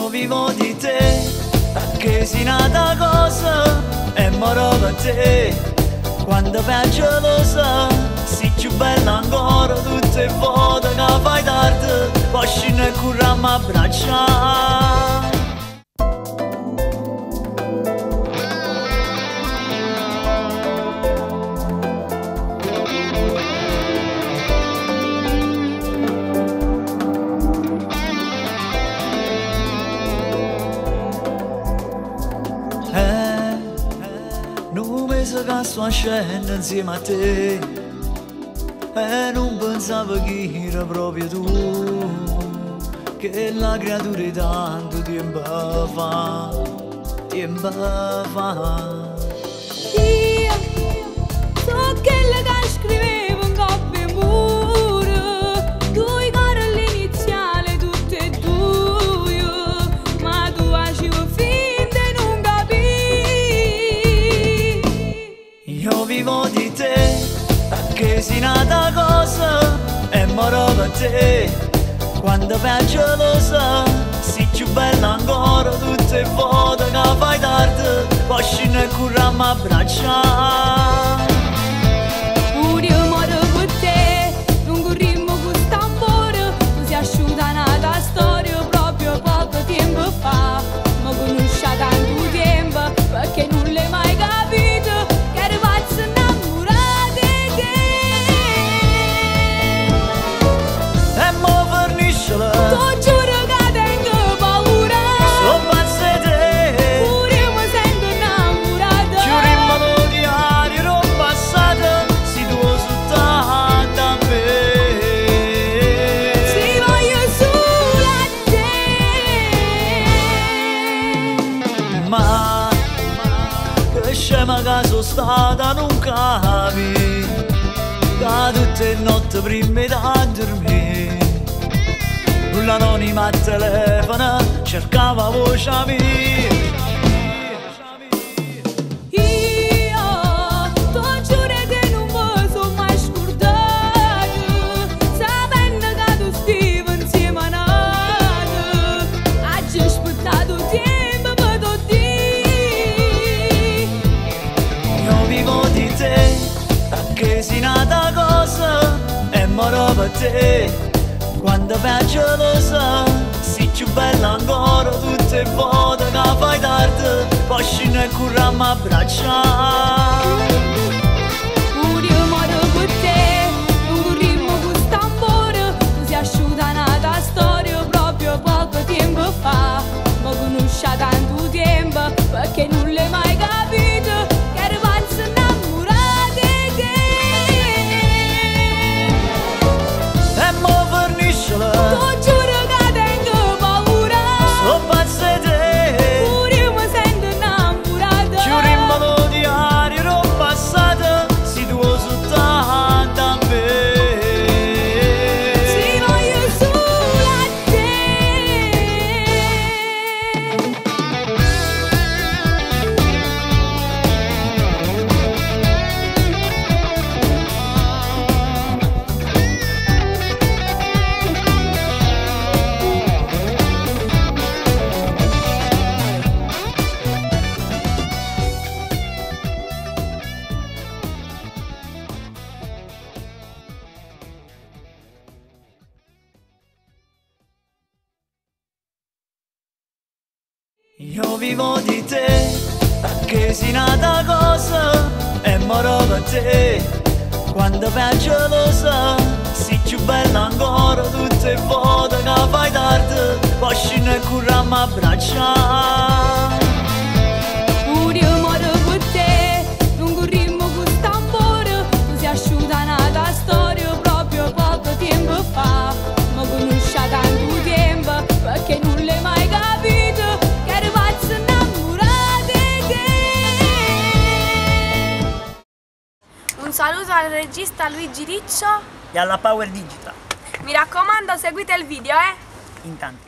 Io vivo di te, che sei nata cosa e moro per te. Quando piange lo sa, sei più bella ancora. Tutte le volte che fai tardi, poi scendo e curriamo a abbracciare. Un mese che sto scendendo insieme a te e non pensavo che era proprio tu, che la creatura di tanto tempo fa, tempo fa. Io so quella che scrivevo in coppia e muro, due cori all'iniziale, tutte e due, ma tu facevi finta e non capivi. Io vivo di te, che sei nata cosa e moro per te. Quando piange lo sa, sei più bella ancora. Tutte le volte che fai tardi, poi scendo e curriamo a abbracciare. Pure io moro per te, non corrimmo con st'amore. Tu sei asciutta nata storia proprio poco tempo fa. Ma conosci tanto tempo, perché non l'hai mai capito che eri pazza innamorata di te. E mo forniscela, Tu giuro che tengo paura, so pazza di te. pure io mi sento innamorata. Giurimmo lo diario, non passata, si tuo soltanto a me. Ci voglio solo a te. Ma che scema che sono stata non capi, da tutte le notti prima da dormire l'anonima al telefono cercava voce mia. Io t'ho giuro che non mi sono mai scordato, sapendo che tu stivi insieme a noi. Oggi ho aspettato tempo per tu dire. Io vivo di te, che sei nata cosa e moro per te. Quando piange lo sa, sei più bella ancora. Tutte le volte che fai tardi, poi scendo e curriamo a abbracciare. Pure io moro per te, non corrimmo con st'amore. Tu sei asciutta nata storia proprio poco tempo fa. Ma conosci tanto tempo, perché non l'hai mai capito che eri pazza innamorata di te. E mo forniscela, Tu giuro che tengo paura, so pazza di te. pure io mi sento innamorata. Giurimmo lo diario, non passata, si tuo soltanto a me. Ci voglio solo a te. Io vivo di te, che sei nata cosa e moro per te. Quando piange lo sa, sei più bella ancora. Tutte le volte che fai tardi, poi scendo e curriamo a abbracciare. Pure io moro per te, non corrimmo con st'amore. Tu sei asciutta nata storia proprio poco tempo fa. Ma conosci tanto tempo, perché non l'hai mai capito che eri pazza innamorata di te. Un saluto al regista Luigi Riccio. E alla Power Digital, Mi raccomando, seguite il video, in tanti.